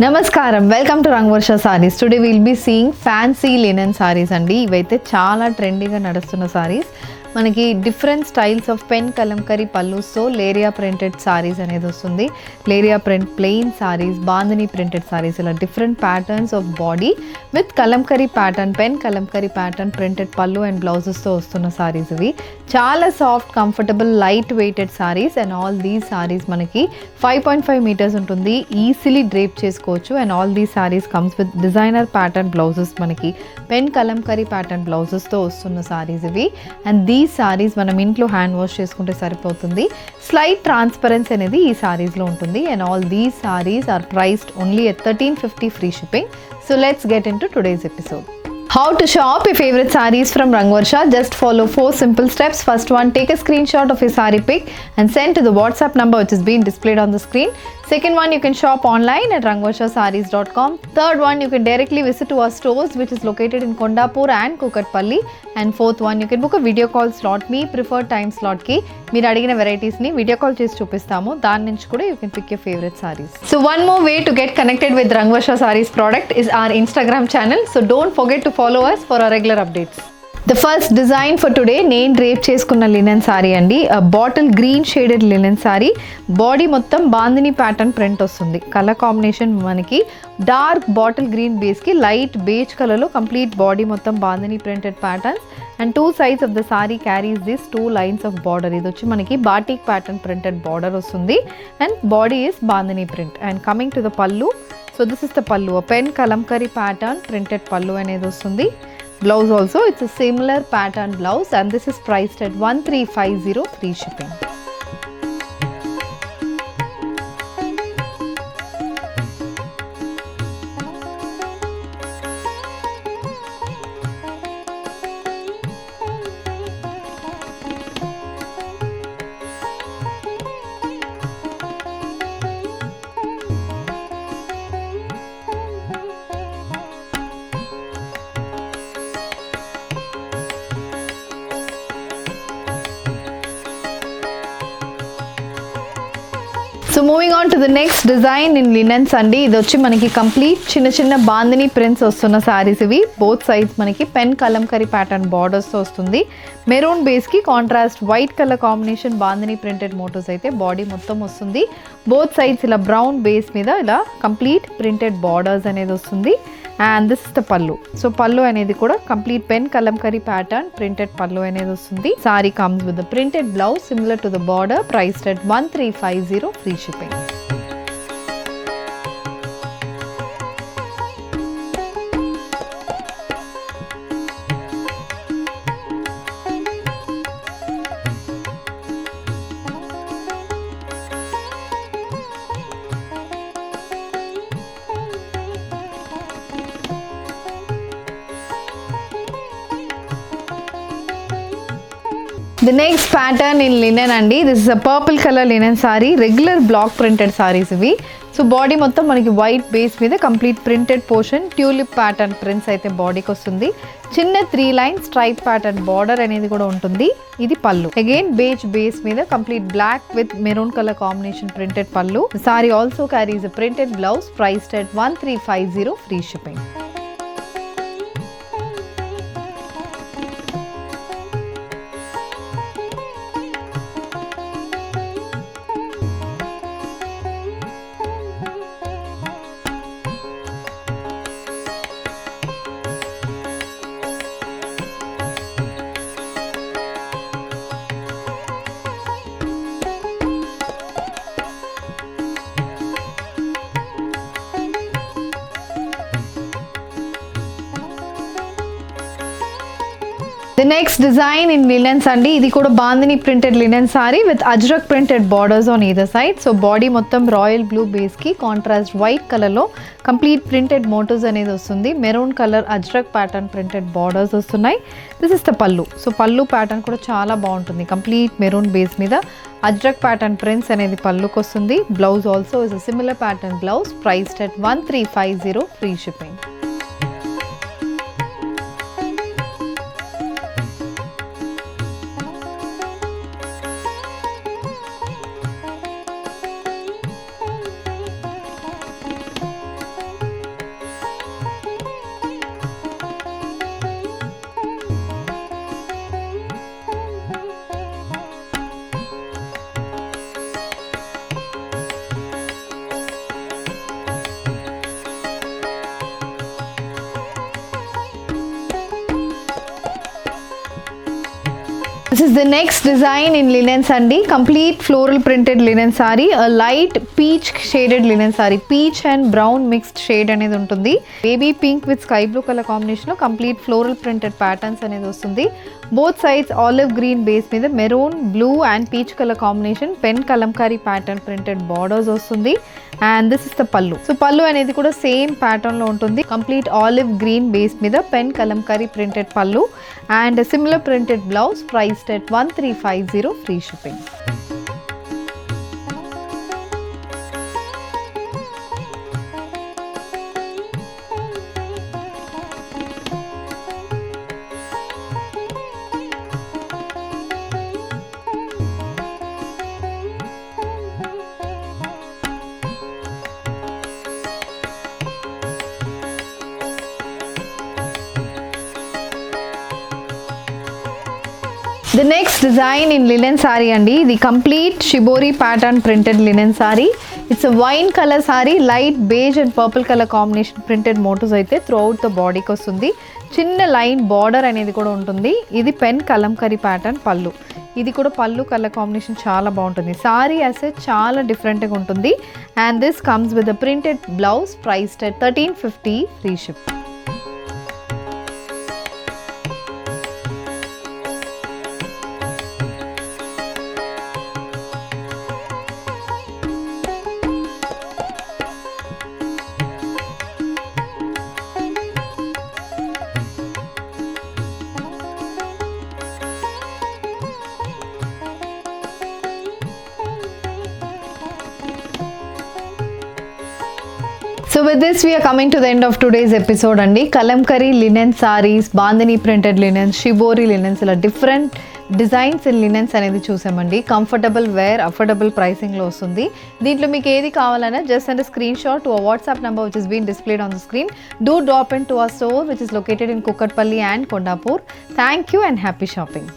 Namaskaram, welcome to Rangvarsha Sarees. Today we will be seeing fancy linen sarees andi. ఇవైతే చాలా ట్రెండీగా నడుస్తున్న sarees. మనకి different styles of pen Kalamkari పల్లూస్తో Leheriya printed sarees అనేది వస్తుంది. Leheriya print plain sarees, Bandhani printed sarees, ఇలా different patterns of body with Kalamkari pattern, pen Kalamkari pattern printed pallu and బ్లౌజెస్తో వస్తున్న సారీస్ ఇవి. చాలా soft, comfortable, light weighted sarees and all these sarees మనకి 5.5 మీటర్స్ ఉంటుంది. ఈజీలీ డ్రేప్ చేసుకోవచ్చు and all these sarees comes with designer pattern blouses, మనకి pen Kalamkari pattern బ్లౌజెస్తో వస్తున్న సారీస్ ఇవి. అండ్ ఈ సారీస్ మనం ఇంట్లో హ్యాండ్ వాష్ చేసుకుంటే సరిపోతుంది. స్లైట్ ట్రాన్స్పరెన్సీ అనేది ఈ సారీస్లో ఉంటుంది and all these sarees are priced only at 1350 free shipping. So let's get into today's episode. How to shop your favorite sarees from Rangvarsha? Just follow 4 simple steps. First one, take a screenshot of your saree pic and send to the WhatsApp number which is being displayed on the screen. Second one, you can shop online at rangvarshasarees.com. Third one, you can directly visit to our stores which is located in Kondapur and Kukatpalli. And fourth one, you can book a video call slot. Me preferred time slot ki meer adigina varieties ni video call chesi chupistamu. Dani nunchi kuda you can pick your favorite sarees. So one more way to get connected with Rangvarsha Sarees product is our Instagram channel. So don't forget to follow us for our regular updates. The first design for today, నేను drape చేసుకున్న linen saree అండి. Bottle green shaded linen saree, body మొత్తం Bandhani pattern print వస్తుంది. Colour combination మనకి dark bottle green బేస్కి light beige కలర్లో complete body మొత్తం Bandhani printed patterns and 2 sides of the saree carries this 2 lines of border. ఇది వచ్చి మనకి బాటిక్ ప్యాటర్న్ ప్రింటెడ్ బార్డర్ వస్తుంది and body is bandhani print. And coming to the pallu, so this is the పల్లు, pen Kalamkari pattern printed pallu అనేది వస్తుంది. Blouse also, it's a similar pattern blouse and this is priced at 1350 free shipping. So moving on to the next design in linens అండి. ఇది వచ్చి మనకి complete చిన్న చిన్న bandhani prints వస్తున్న సారీస్ ఇవి. బోత్ సైడ్స్ మనకి పెన్ కలంకరీ ప్యాటర్న్ బార్డర్స్తో వస్తుంది. మెరూన్ బేస్కి contrast white colour combination Bandhani printed motifs అయితే బాడీ మొత్తం వస్తుంది. బోత్ సైడ్స్ ఇలా బ్రౌన్ బేస్ మీద ఇలా కంప్లీట్ ప్రింటెడ్ బార్డర్స్ అనేది వస్తుంది. And this is the pallu. So pallu అనేది కూడా complete pen Kalamkari pattern printed pallu అనేది వస్తుంది. Saree comes with the printed blouse similar to the border, priced at 1350 free shipping. The next pattern in linen అండి. This is a purple color linen saree, regular block printed sarees ఇవి. So body మొత్తం మనకి white base మీద complete printed portion, tulip pattern prints అయితే బాడీకి వస్తుంది. చిన్న 3 line stripe pattern border అనేది కూడా ఉంటుంది. ఇది పళ్ళు, అగైన్ బేజ్ బేస్ మీద complete black with maroon colour combination printed pallu. Saree also carries a printed blouse, priced at 1350 free shipping. The next design in linens అండి. ఇది కూడా bandhani printed linen saree with ajrakh printed borders on either side. So body మొత్తం royal blue బేస్కి contrast white కలర్లో complete printed motifs అనేది వస్తుంది. Maroon colour ajrakh pattern printed borders వస్తున్నాయి. This is the pallu. So pallu pattern కూడా చాలా బాగుంటుంది. కంప్లీట్ మెరూన్ బేస్ మీద అజ్రక్ ప్యాటర్న్ ప్రింట్స్ అనేది పల్లుకి వస్తుంది. Blouse also is a similar pattern blouse, priced at 1350 free shipping. This is the next design in linens అండి. Complete floral printed linen saree, light peach shaded linen saree. Peach and brown mixed shade అనేది ఉంటుంది. Baby pink with sky blue colour combination లో complete floral printed patterns అనేది వస్తుంది. Both sides olive green base మీద maroon, blue and peach colour combination pen Kalamkari pattern printed borders వస్తుంది. And this is the pallu. So pallu అనేది కూడా same pattern లో ఉంటుంది. Complete olive green base మీద పెన్ కలంకారీ ప్రింటెడ్ పల్లు and similar printed blouse. Priced at 1350, free shipping. The next design in linen saree andi. The complete shibori pattern printed linen saree. It's a wine color saree, light beige and purple color combination printed motifs అయితే throughout the body కి వస్తుంది. చిన్న line border అనేది కూడా ఉంటుంది. ఇది pen Kalamkari pattern పల్లు. ఇది కూడా పల్లు కలర్ కాంబినేషన్ చాలా బాగుంటుంది. సారీ అసెట్ చాలా డిఫరెంట్గా ఉంటుంది. And this comes with the printed blouse. Priced at 1350, free ship. So with this we are coming to the end of today's episode andi. Kalamkari linen sarees, bandhani printed linens, shibori linens, ఇలా different designs in linens అనేది చూసామండి. Comfortable wear, affordable ప్రైసింగ్లో వస్తుంది. దీంట్లో మీకు ఏది కావాలన్నా just and screenshot to WhatsApp number which is been displayed on the screen. Do drop in to our store which is located in Kukatpally and Kondapur. Thank you and happy shopping.